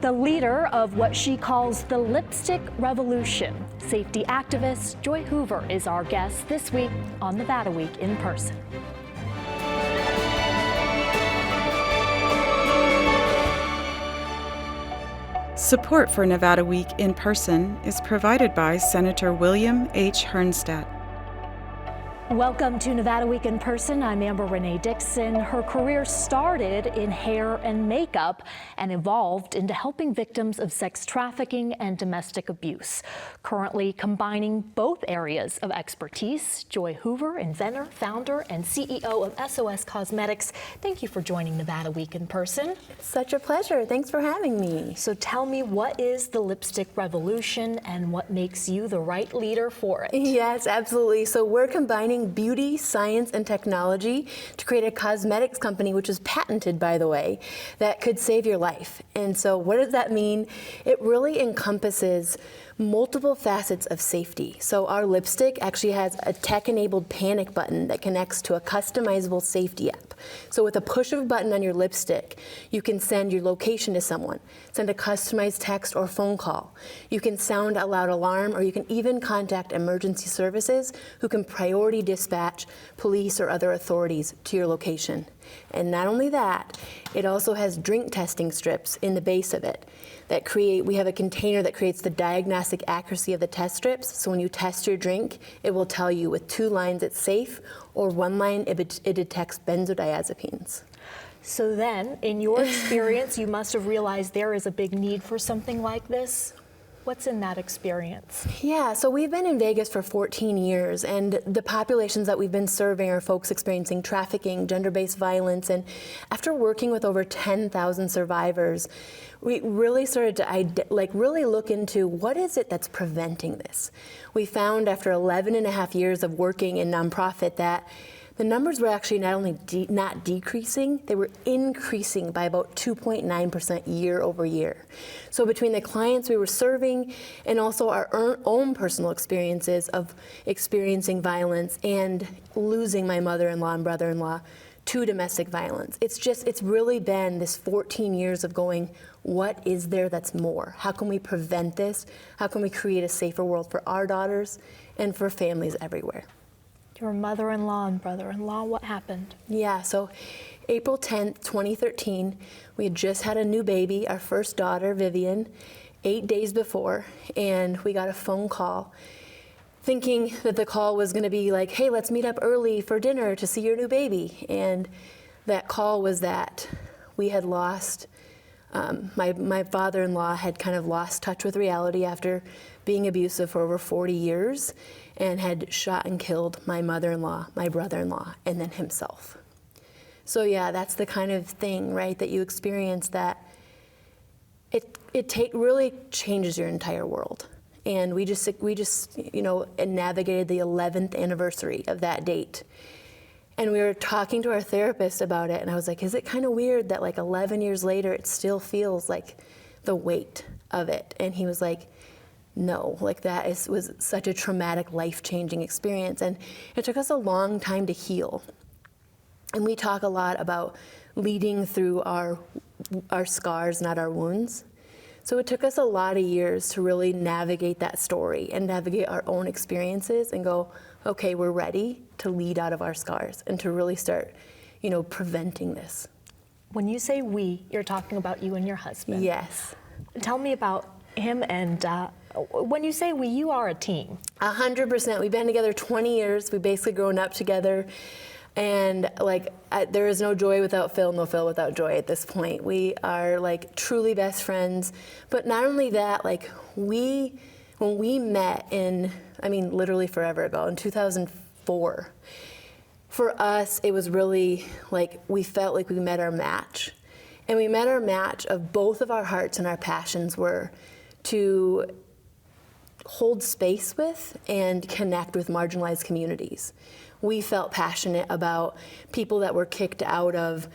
the leader of what she calls the lipstick revolution. Safety activist Joy Hoover is our guest this week on Nevada Week in Person. Support for Nevada Week in Person is provided by Senator William H. Hernnstedt. Welcome to Nevada Week in Person. I'm Amber Renee Dixon. Her career started in hair and makeup and evolved into helping victims of sex trafficking and domestic abuse. Currently combining both areas of expertise, Joy Hoover, inventor, founder, and CEO of Esōes Cosmetics. Thank you for joining Nevada Week in Person. Such a pleasure. Thanks for having me. So tell me, what is the lipstick revolution and what makes you the right leader for it? Yes, absolutely. So we're combining beauty, science, and technology to create a cosmetics company, which is patented, by the way, that could save your life. And so what does that mean? It really encompasses multiple facets of safety. So our lipstick actually has a tech-enabled panic button that connects to a customizable safety app. So with a push of a button on your lipstick, you can send your location to someone, send a customized text or phone call. You can sound a loud alarm, or you can even contact emergency services who can priority dispatch police or other authorities to your location. And not only that, it also has drink testing strips in the base of it we have a container that creates the diagnostic accuracy of the test strips. So when you test your drink, it will tell you with 2 lines it's safe, or 1 line it detects benzodiazepines. So then, in your experience, you must have realized there is a big need for something like this. What's in that experience? Yeah, so we've been in Vegas for 14 years, and the populations that we've been serving are folks experiencing trafficking, gender-based violence, and after working with over 10,000 survivors, we really started to really look into what is it that's preventing this. We found after 11 and a half years of working in nonprofit that the numbers were actually not only not decreasing, they were increasing by about 2.9% year over year. So between the clients we were serving and also our own personal experiences of experiencing violence and losing my mother-in-law and brother-in-law to domestic violence, it's really been this 14 years of going, what is there that's more? How can we prevent this? How can we create a safer world for our daughters and for families everywhere? Your mother-in-law and brother-in-law, what happened? Yeah, so April 10th, 2013, we had just had a new baby, our first daughter, Vivian, 8 days before, and we got a phone call thinking that the call was gonna be like, hey, let's meet up early for dinner to see your new baby. And that call was that we had lost, my father-in-law had kind of lost touch with reality after being abusive for over 40 years and had shot and killed my mother-in-law, my brother-in-law, and then himself. So yeah, that's the kind of thing, right, that you experience that it really changes your entire world. And we just navigated the 11th anniversary of that date. And we were talking to our therapist about it, and I was like, is it kind of weird that like 11 years later, it still feels like the weight of it? And he was like, no, like was such a traumatic, life-changing experience. And it took us a long time to heal. And we talk a lot about leading through our scars, not our wounds. So it took us a lot of years to really navigate that story and navigate our own experiences and go, okay, we're ready to lead out of our scars and to really start, preventing this. When you say we, you're talking about you and your husband. Yes. Tell me about him, and when you say we, you are a team. 100%. We've been together 20 years. We've basically grown up together. And there is no Joy without Phil, no Phil without Joy at this point. We are truly best friends. But not only that, when we met literally forever ago, in 2004, for us, it was really we felt like we met our match. And we met our match of both of our hearts and our passions were to hold space with and connect with marginalized communities. We felt passionate about people that were kicked out of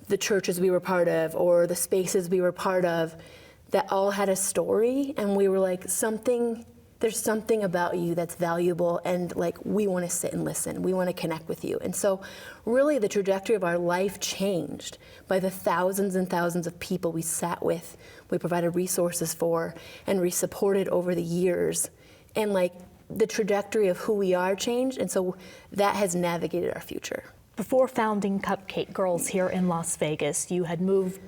the churches we were part of or the spaces we were part of that all had a story, and we were like, there's something about you that's valuable, and we want to sit and listen. We want to connect with you. And so really the trajectory of our life changed by the thousands and thousands of people we sat with we provided resources for, and we supported over the years. And like the trajectory of who we are changed, and so that has navigated our future. Before founding Cupcake Girls here in Las Vegas, you had moved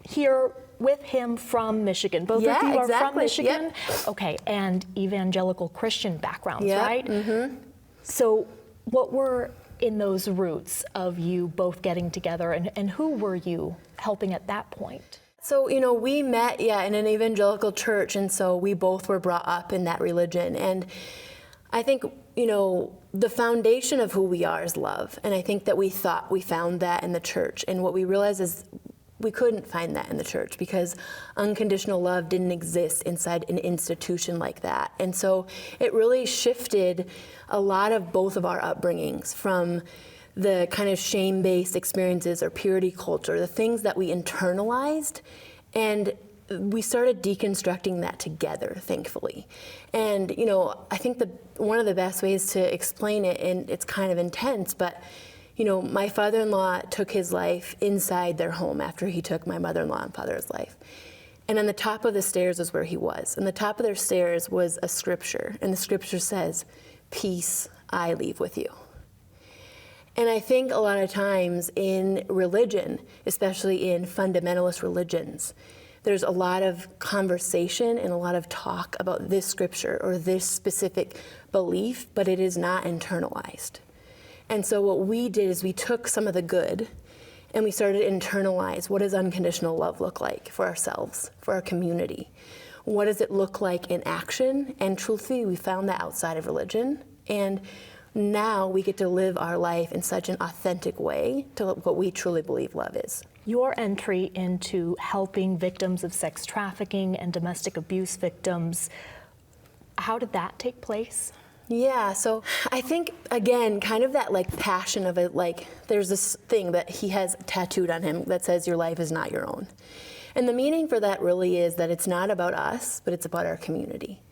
here with him from Michigan. Both of you are from Michigan? Yep. Okay, and evangelical Christian backgrounds, Yep. right? Mm-hmm. So what were in those roots of you both getting together, and who were you helping at that point? So, you know, we met, in an evangelical church, and so we both were brought up in that religion. And I think, you know, the foundation of who we are is love. And I think that we thought we found that in the church. And what we realized is we couldn't find that in the church because unconditional love didn't exist inside an institution like that. And so it really shifted a lot of both of our upbringings from the kind of shame-based experiences or purity culture, the things that we internalized, and we started deconstructing that together, thankfully. And, you know, I think one of the best ways to explain it, and it's kind of intense, but, you know, my father-in-law took his life inside their home after he took my mother-in-law and father's life. And on the top of the stairs is where he was. And the top of their stairs was a scripture, and the scripture says, "Peace I leave with you." And I think a lot of times in religion, especially in fundamentalist religions, there's a lot of conversation and a lot of talk about this scripture or this specific belief, but it is not internalized. And so what we did is we took some of the good and we started to internalize, what does unconditional love look like for ourselves, for our community? What does it look like in action? And truthfully, we found that outside of religion. And now we get to live our life in such an authentic way to what we truly believe love is. Your entry into helping victims of sex trafficking and domestic abuse victims, how did that take place? Yeah, so I think, again, kind of that like passion of it, like there's this thing that he has tattooed on him that says your life is not your own. And the meaning for that really is that it's not about us, but it's about our community.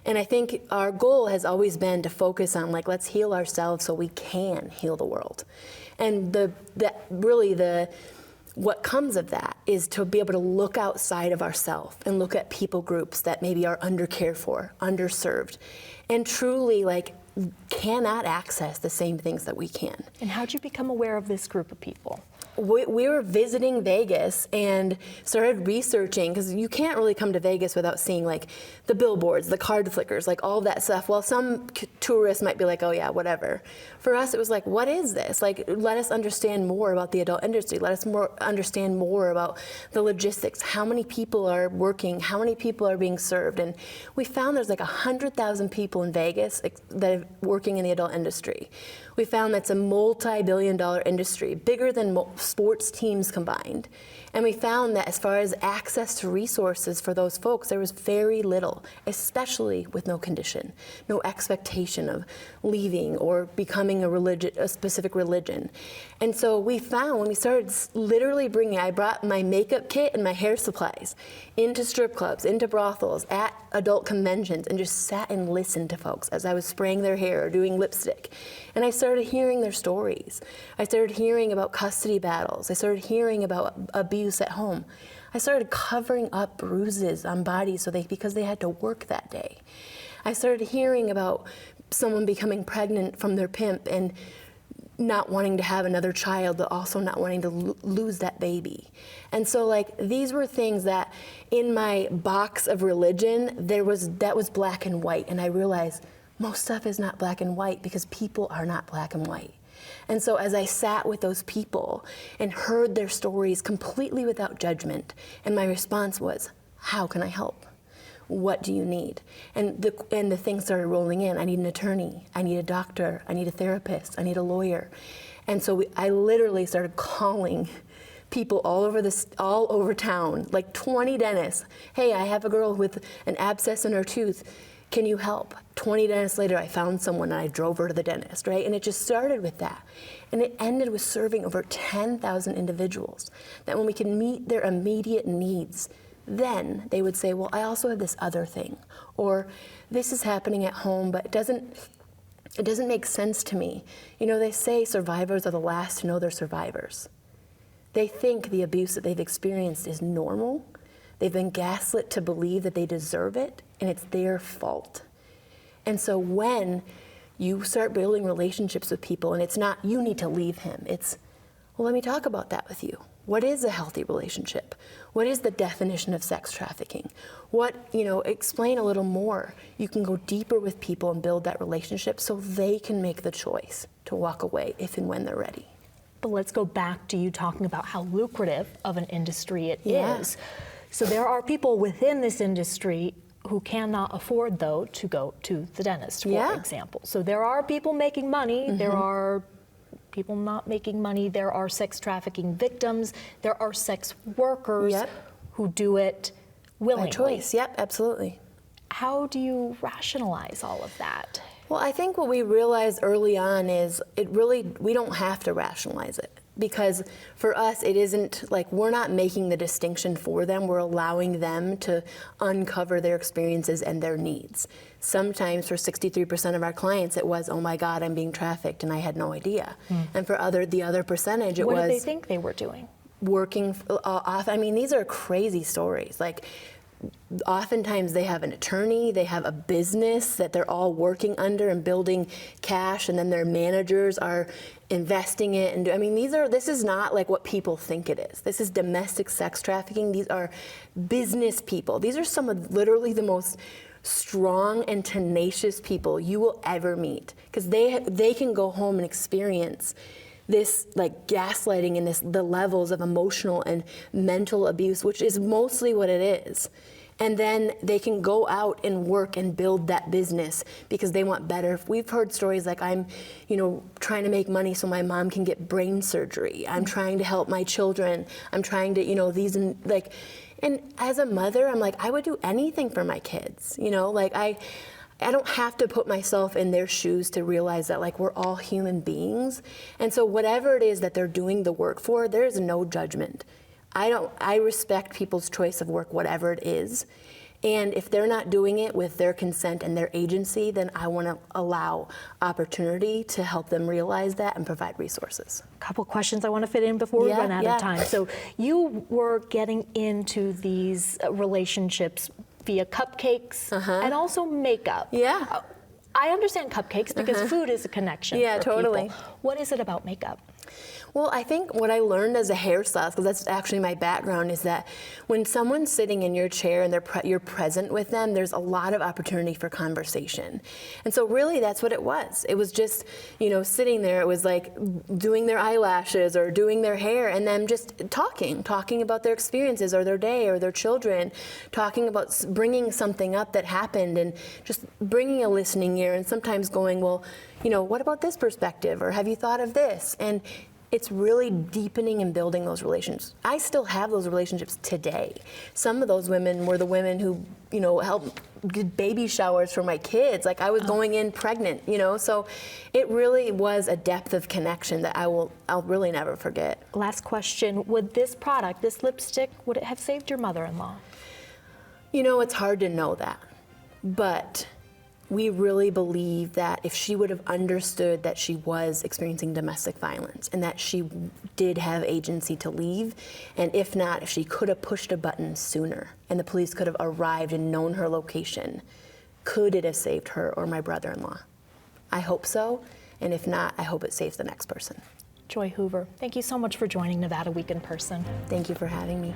And I think our goal has always been to focus on like, let's heal ourselves so we can heal the world. And what comes of that is to be able to look outside of ourselves and look at people groups that maybe are undercared for, underserved, and truly like cannot access the same things that we can. And how'd you become aware of this group of people? We were visiting Vegas and started researching, because you can't really come to Vegas without seeing like the billboards, the card flickers, like all that stuff. Well, some tourists might be like, oh yeah, whatever. For us, it was like, what is this? Like, let us understand more about the adult industry. Let us understand more about the logistics. How many people are working? How many people are being served? And we found there's like 100,000 people in Vegas that are working in the adult industry. We found that's a multi-billion-dollar industry, bigger than sports teams combined. And we found that as far as access to resources for those folks, there was very little, especially with no condition, no expectation of leaving or becoming a specific religion. And so we found when we started literally I brought my makeup kit and my hair supplies into strip clubs, into brothels, at adult conventions, and just sat and listened to folks as I was spraying their hair or doing lipstick. And I started hearing their stories. I started hearing about custody battles. I started hearing about abuse at home. I started covering up bruises on bodies because they had to work that day. I started hearing about someone becoming pregnant from their pimp and not wanting to have another child, but also not wanting to lose that baby. And so like these were things that in my box of religion, that was black and white. And I realized most stuff is not black and white because people are not black and white. And so as I sat with those people and heard their stories completely without judgment, and my response was, how can I help? What do you need? And the things started rolling in. I need an attorney. I need a doctor. I need a therapist. I need a lawyer. And so I literally started calling people all over town, like 20 dentists. Hey, I have a girl with an abscess in her tooth. Can you help? 20 dentists later, I found someone and I drove her to the dentist, right? And it just started with that. And it ended with serving over 10,000 individuals, that when we can meet their immediate needs, then they would say, well, I also have this other thing, or this is happening at home, but it doesn't make sense to me. You know, they say survivors are the last to know they're survivors. They think the abuse that they've experienced is normal. They've been gaslit to believe that they deserve it and it's their fault. And so when you start building relationships with people and it's not, you need to leave him, it's, well, let me talk about that with you. What is a healthy relationship? What is the definition of sex trafficking? What, explain a little more. You can go deeper with people and build that relationship so they can make the choice to walk away if and when they're ready. But let's go back to you talking about how lucrative of an industry it is. So there are people within this industry who cannot afford, though, to go to the dentist, for example. So there are people making money, there are people not making money, there are sex trafficking victims, there are sex workers who do it willingly. By choice, absolutely. How do you rationalize all of that? Well, I think what we realized early on is we don't have to rationalize it. Because for us, it isn't like we're not making the distinction for them. We're allowing them to uncover their experiences and their needs. Sometimes for 63% of our clients, it was, oh my God, I'm being trafficked and I had no idea. And for the other percentage, it was. What did they think they were doing? Working off. I mean, these are crazy stories. Like, oftentimes they have an attorney, they have a business that they're all working under and building cash, and then their managers are investing it. And this is not like what people think it is. This is domestic sex trafficking. These are business people. These are some of literally the most strong and tenacious people you will ever meet, because they can go home and experience this like gaslighting and the levels of emotional and mental abuse, which is mostly what it is. And then they can go out and work and build that business because they want better. We've heard stories like, I'm, trying to make money so my mom can get brain surgery. I'm trying to help my children. I'm trying to, and as a mother, I'm like, I would do anything for my kids. I don't have to put myself in their shoes to realize that we're all human beings. And so whatever it is that they're doing the work for, there is no judgment. I respect people's choice of work, whatever it is. And if they're not doing it with their consent and their agency, then I want to allow opportunity to help them realize that and provide resources. A couple questions I want to fit in before we run out of time. So you were getting into these relationships via cupcakes and also makeup. Yeah. I understand cupcakes because food is a connection for totally. people. What is it about makeup? Well, I think what I learned as a hairstylist, because that's actually my background, is that when someone's sitting in your chair and you're present with them, there's a lot of opportunity for conversation. And so really that's what it was. It was just, sitting there. It was like doing their eyelashes or doing their hair and them just talking about their experiences or their day or their children, talking about bringing something up that happened and just bringing a listening ear and sometimes going, well, what about this perspective? Or have you thought of this? And it's really deepening and building those relationships. I still have those relationships today. Some of those women were the women who, helped did baby showers for my kids. Like I was going in pregnant, so it really was a depth of connection that I'll really never forget. Last question, would this product, this lipstick, would it have saved your mother-in-law? It's hard to know that, but we really believe that if she would have understood that she was experiencing domestic violence and that she did have agency to leave, and if not, if she could have pushed a button sooner and the police could have arrived and known her location, could it have saved her or my brother-in-law? I hope so, and if not, I hope it saves the next person. Joy Hoover, thank you so much for joining Nevada Week in Person. Thank you for having me.